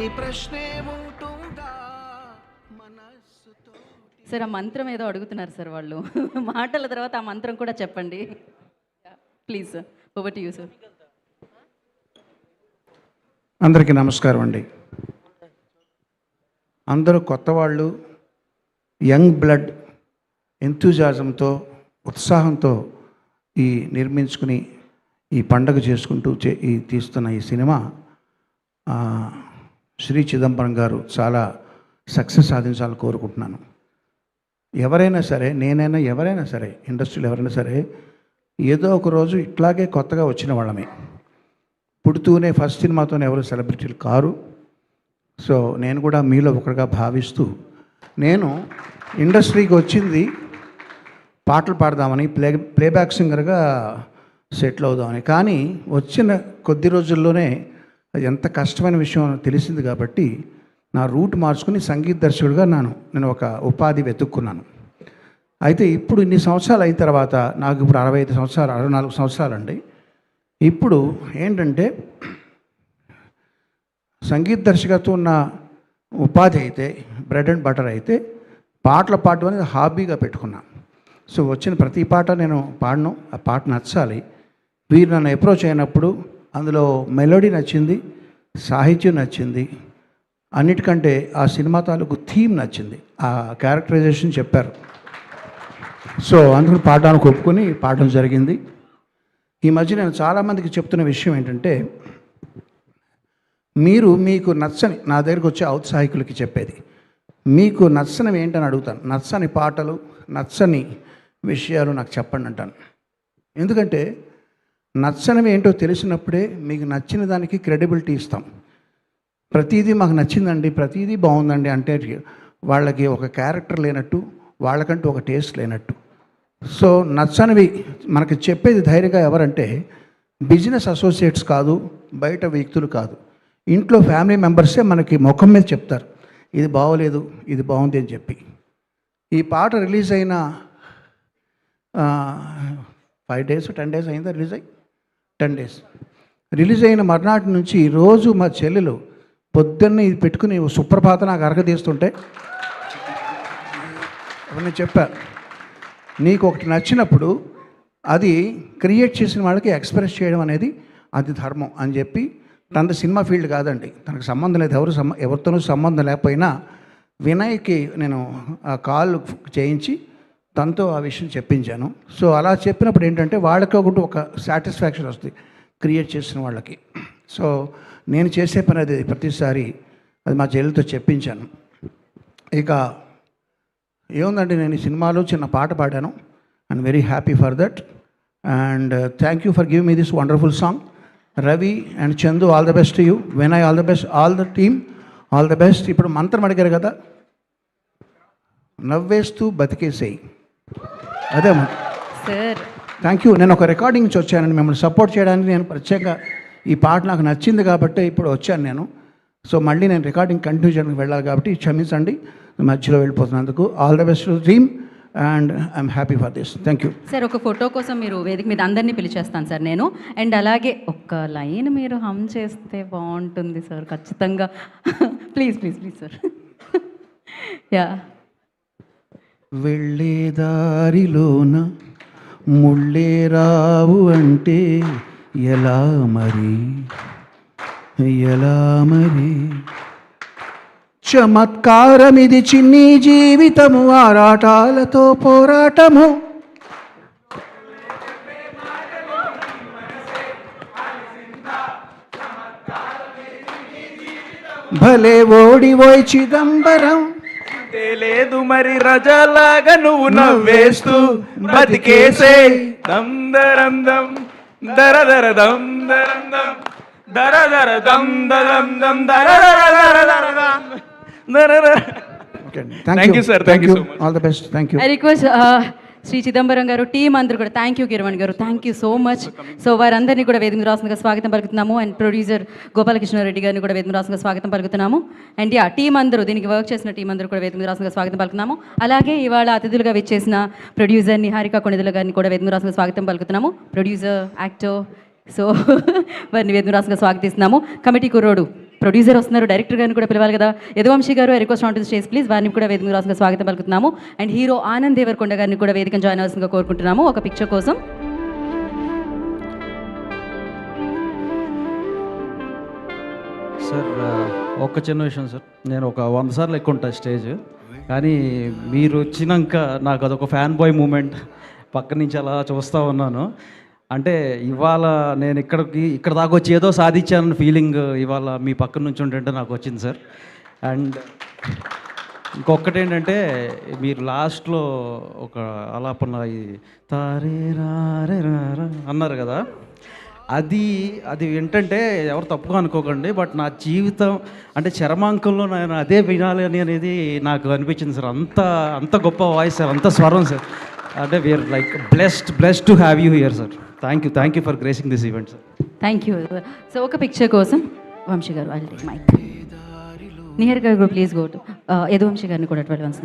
అని ప్రశ్నే ఉంటుందా మనస్సుతో. సార్ ఆ మంత్రం ఏదో అడుగుతున్నారు సార్ వాళ్ళు. మాటల తర్వాత ఆ మంత్రం కూడా చెప్పండి please sir. Over to you sir. అందరికీ నమస్కారం అండి. అందరూ కొత్త వాళ్ళు, యంగ్ బ్లడ్, ఎంతూజాజంతో, ఉత్సాహంతో ఈ నిర్మించుకుని ఈ పండగ చేసుకుంటూ ఈ తీస్తున్న ఈ సినిమా శ్రీ చిదంబరం గారు చాలా సక్సెస్ సాధించాలని కోరుకుంటున్నాను. ఎవరైనా సరే, నేనైనా ఎవరైనా సరే, ఇండస్ట్రీలో ఎవరైనా సరే ఏదో ఒక రోజు ఇట్లాగే కొత్తగా వచ్చిన వాళ్ళమే. పుడుతూనే ఫస్ట్ సినిమాతోనే ఎవరు సెలబ్రిటీలు కారు. సో నేను కూడా మీలో ఒకరిగా భావిస్తూ, నేను ఇండస్ట్రీకి వచ్చింది పాటలు పాడదామని, ప్లేబ్యాక్ సింగర్గా సెటిల్ అవుదామని. కానీ వచ్చిన కొద్ది రోజుల్లోనే అది ఎంత కష్టమైన విషయం తెలిసింది కాబట్టి నా రూట్ మార్చుకుని సంగీత దర్శకుడిగా నేను ఒక ఉపాధి వెతుక్కున్నాను. అయితే ఇప్పుడు ఇన్ని సంవత్సరాలు అయిన తర్వాత, నాకు ఇప్పుడు 65 సంవత్సరాలు, 64 సంవత్సరాలండి. ఇప్పుడు ఏంటంటే సంగీత దర్శకత్వం ఉన్న ఉపాధి అయితే, బ్రెడ్ అండ్ బటర్ అయితే, పాటలు పాడడం అనేది హాబీగా పెట్టుకున్నాను. సో వచ్చిన ప్రతి పాట నేను పాడను, ఆ పాట నచ్చాలి. వీరు నన్ను అప్రోచ్ అయినప్పుడు అందులో మెలోడీ నచ్చింది, సాహిత్యం నచ్చింది, అన్నిటికంటే ఆ సినిమా తాలూకు థీమ్ నచ్చింది, ఆ క్యారెక్టరైజేషన్ చెప్పారు. సో అందుకు పాడడానికి ఒప్పుకొని పాడడం జరిగింది. ఈ మధ్య నేను చాలామందికి చెప్తున్న విషయం ఏంటంటే, మీకు నచ్చని, నా దగ్గరికి వచ్చే ఔత్సాహికులకి చెప్పేది, మీకు నచ్చనివి ఏంటని అడుగుతాను. నచ్చని పాటలు, నచ్చని విషయాలు నాకు చెప్పండి అంటాను. ఎందుకంటే నచ్చనివి ఏంటో తెలిసినప్పుడే మీకు నచ్చిన దానికి క్రెడిబిలిటీ ఇస్తాం. ప్రతిదీ మాకు నచ్చిందండి, ప్రతిదీ బాగుందండి అంటే వాళ్ళకి ఒక క్యారెక్టర్ లేనట్టు, వాళ్ళకంటూ ఒక టేస్ట్ లేనట్టు. సో నచ్చనివి మనకి చెప్పేది ధైర్యంగా ఎవరంటే బిజినెస్ అసోసియేట్స్ కాదు, బయట వ్యక్తులు కాదు, ఇంట్లో ఫ్యామిలీ మెంబర్సే మనకి ముఖం మీద చెప్తారు, ఇది బాగోలేదు, ఇది బాగుంది అని చెప్పి. ఈ పాట రిలీజ్ అయిన 5 days 10 days అయిందా రిలీజ్ అయ్యి? 10 days రిలీజ్ అయిన మర్నాటి నుంచి రోజు మా చెల్లెలు పొద్దున్నే ఇది పెట్టుకుని సుప్రభాత నాకు అరగదీస్తుంటే నేను చెప్పా, నీకు ఒకటి నచ్చినప్పుడు అది క్రియేట్ చేసిన వాళ్ళకి ఎక్స్ప్రెస్ చేయడం అనేది అది ధర్మం అని చెప్పి. తనది సినిమా ఫీల్డ్ కాదండి, తనకు సంబంధం లేదు, ఎవరితోనూ సంబంధం లేకపోయినా వినయ్కి నేను ఆ కాల్ చేయించి తనతో ఆ విషయం చెప్పించాను. సో అలా చెప్పినప్పుడు ఏంటంటే వాళ్ళకి ఒక సాటిస్ఫాక్షన్ వస్తుంది క్రియేట్ చేసిన వాళ్ళకి. సో నేను చేసే పని అది ప్రతిసారి అది మా చెల్లెలతో చెప్పించాను. ఇక ఏముందంటే, నేను ఈ సినిమాలో చిన్న పాట పాడాను. I'm very happy for that and thank you for giving me this wonderful song. Ravi and Chandu, all the best you. Vinay, all the best, all the team, all the best. ఇప్పుడు మంత్రం అడిగారు కదా, నవ్వేస్తూ బతికేసేయి, అదే సార్. Thank you. నేను ఒక recording నుంచి వచ్చానండి మిమ్మల్ని సపోర్ట్ చేయడానికి. నేను ప్రత్యేకంగా ఈ పాట నాకు నచ్చింది కాబట్టి ఇప్పుడు వచ్చాను నేను. సో మళ్ళీ నేను రికార్డింగ్ కంటిన్యూ చేయడానికి వెళ్ళాలి కాబట్టి క్షమించండి మధ్యలో వెళ్ళిపోతున్నందుకు. All the best team and I'm happy for this. Thank you sir. ఒక ఫోటో కోసం మీరు వేదిక మీద అందరినీ పిలిచేస్తాను సార్ నేను. అండ్ అలాగే ఒక్క లైన్ మీరు హమ్ చేస్తే బాగుంటుంది సార్ ఖచ్చితంగా. Please please please sir. Yeah. వెళ్ళే దారిలోన ముళ్ళే రావు అంటే ఎలా మరి, ఎలా మరి, చమత్కారమిది చిన్ని జీవితము, ఆరాటాలతో పోరాటము, భలే ఓడివోయ్ చిదంబరం, లేదు మరి రజలాగా నువ్వు నవ్వేస్తూ బతికేసే. దం దరం దం దర దర దం దరం దం దర దర దం దరం దం దర దర దర దర దర దర. Thank you sir, thank you, all the best. Thank you. I request Shri Chidambaram గారు, టీమ్ అందరూ కూడా థ్యాంక్ యూ. కిరణ్ గారు thank you so much. So వారందరినీ కూడా వేదిక రాష్ట్రంగా స్వాగతం పలుకుతున్నాము. అండ్ ప్రొడ్యూసర్ గోపాలకృష్ణారెడ్డి గారిని కూడా వేదిక రాష్ట్రంగా స్వాగతం పలుకుతున్నాము. అండ్ టీం అందరూ, దీనికి వర్క్ చేసిన టీం అందరూ కూడా వేదిక రాష్ట్రంగా స్వాగతం పలుకుతున్నాము. అలాగే ఇవాళ అతిథులుగా విచ్చేసిన ప్రొడ్యూసర్ నిహారిక కొణిదెల గారిని కూడా వేదిక రాష్ట్రంగా స్వాగతం పలుకుతున్నాము. ప్రొడ్యూసర్, యాక్టర్, సో వారిని వేదిక రాష్ట్రంగా స్వాగతిస్తున్నాము. కమిటీ కుర్రోడు ప్రొడ్యూసర్ వస్తున్నారు, డైరెక్టర్ గారిని కూడా పిలవాలి కదా. యదువంశీ గారు request on to stage please. వారిని కూడా వేదిక రాసుగా స్వాగతం పలుకుతున్నాము. అండ్ హీరో ఆనంద్ దేవరకొండ గారిని కూడా వేదిక జాయిన్ అవ్వాల్సిందిగా కోరుకుంటున్నాము ఒక పిక్చర్ కోసం. సార్ ఒక్క చిన్న విషయం సార్, నేను ఒక 100 సార్లు ఎక్కుంటా స్టేజ్, కానీ మీరు వచ్చినాక నాకు అదొక ఫ్యాన్ బాయ్ మూమెంట్. పక్క నుంచి అలా చూస్తూ ఉన్నాను. అంటే ఇవాళ నేను ఇక్కడ దాకా వచ్చి ఏదో సాధించానన్న ఫీలింగ్ ఇవాళ మీ పక్కన నుంచి ఉంటుంటే నాకు వచ్చింది సార్. అండ్ ఇంకొకటి ఏంటంటే మీరు లాస్ట్లో ఒక ఆలాపన తారే రారే రారా అన్నారు కదా, అది ఏంటంటే ఎవరు తప్పుగా అనుకోకండి, బట్ నా జీవితం అంటే చరమాంకంలో నేను అదే వినాలి అనేది నాకు అనిపించింది సార్. అంత గొప్ప వాయిస్ సార్, అంత స్వరం సార్. అంటే we are like blessed to have you here sir. Thank you for gracing this event sir. Thank you. So ఒక పిక్చర్ కోసం వంశీ గారు ఐ టేక్ మైక్. నిహర్ గారు ప్లీజ్ గో టు యదువంశీ గారిని కూడా 12 వన్స్.